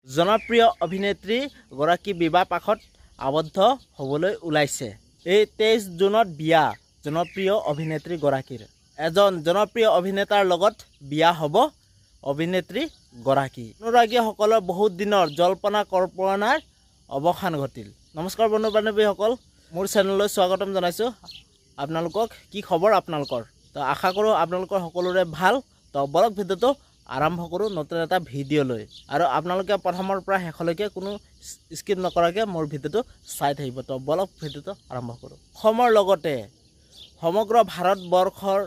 জনপ্ৰিয় অভিনেত্ৰী গৰাকী বিবাহ পাশত আবদ্ধ হ'বলৈ ওলাইছে। এই 23 জুনত বিয়া জনপ্ৰিয় অভিনেত্ৰী গৰাকীৰ। এজন জনপ্ৰিয় অভিনেতাৰ লগত বিয়া হ'ব অভিনেত্ৰী গৰাকী। অনুৰাগীসকলৰ বহুত দিনৰ জল্পনা কল্পনাৰ অৱসান ঘটিল। নমস্কাৰ বন্ধু বান্ধৱীসকল, মোৰ চেনেললৈ স্বাগতম জনাইছোঁ। আপোনালোকক কি খবৰ আপোনালোকৰ? তো আশা কৰোঁ আপোনালোকৰ সকলোৰে ভাল। তো বলক ভিডিঅ'টো আৰম্ভ কৰোঁ নতুন এটা ভিডিঅ' লৈ। আৰু আপোনালোকে প্ৰথমৰ পৰা শেষলৈকে কোনো স্কিপ নকৰাকৈ মোৰ ভিডিঅ'টো চাই থাকিব। তো বলক ভিডিঅ'টো আৰম্ভ কৰোঁ। অসমৰ লগতে সমগ্ৰ ভাৰতবৰ্ষৰ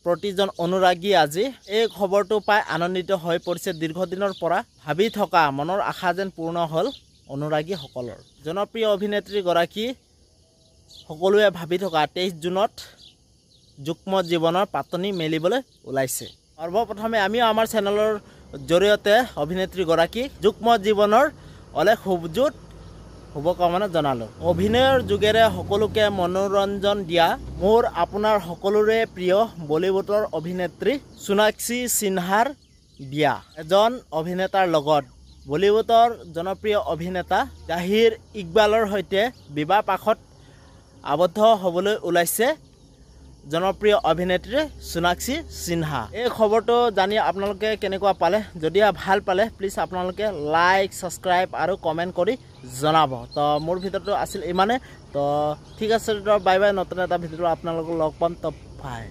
প্ৰতিজন অনুৰাগী আজি এই খবৰটো পাই আনন্দিত হৈ পৰিছে। দীৰ্ঘদিনৰ পৰা ভাবি থকা মনৰ আশা যেন পূৰ্ণ হ'ল অনুৰাগীসকলৰ। জনপ্ৰিয় অভিনেত্ৰী গৰাকী সকলোৱে ভাবি থকা 23 জুনত যুগ্ম জীৱনৰ পাতনি মেলিবলৈ ওলাইছে। সৰ্বপ্ৰথমে আমিও আমাৰ চেনেলৰ জৰিয়তে অভিনেত্ৰী গৰাকীক যুগ্ম জীৱনৰ অলেখ শুভকামনা জনালোঁ। অভিনয়ৰ যোগেৰে সকলোকে মনোৰঞ্জন দিয়া মোৰ আপোনাৰ সকলোৰে প্ৰিয় বলিউডৰ অভিনেত্ৰী সোণাক্ষী সিনহাৰ বিয়া। এজন অভিনেতাৰ লগত বলিউডৰ জনপ্ৰিয় অভিনেতা জাহিৰ ইকবালৰ সৈতে বিবাহ পাশত আবদ্ধ হ'বলৈ ওলাইছে জনপ্ৰিয় অভিনেত্ৰী সোণাক্ষী সিনহা। এই খবৰটো জানি আপোনালোকে কেনেকুৱা পালে? যদি ভাল পালে প্লিজ আপোনালোকে লাইক, ছাবস্ক্ৰাইব আৰু কমেণ্ট কৰি জনাব। তো মোৰ ভিডিঅ'টো আছিল ইমানে। তো ঠিক আছে, বাই বাই। নতুন এটা ভিডিঅ'টো আপোনালোকক লগ পাম। তো বাই।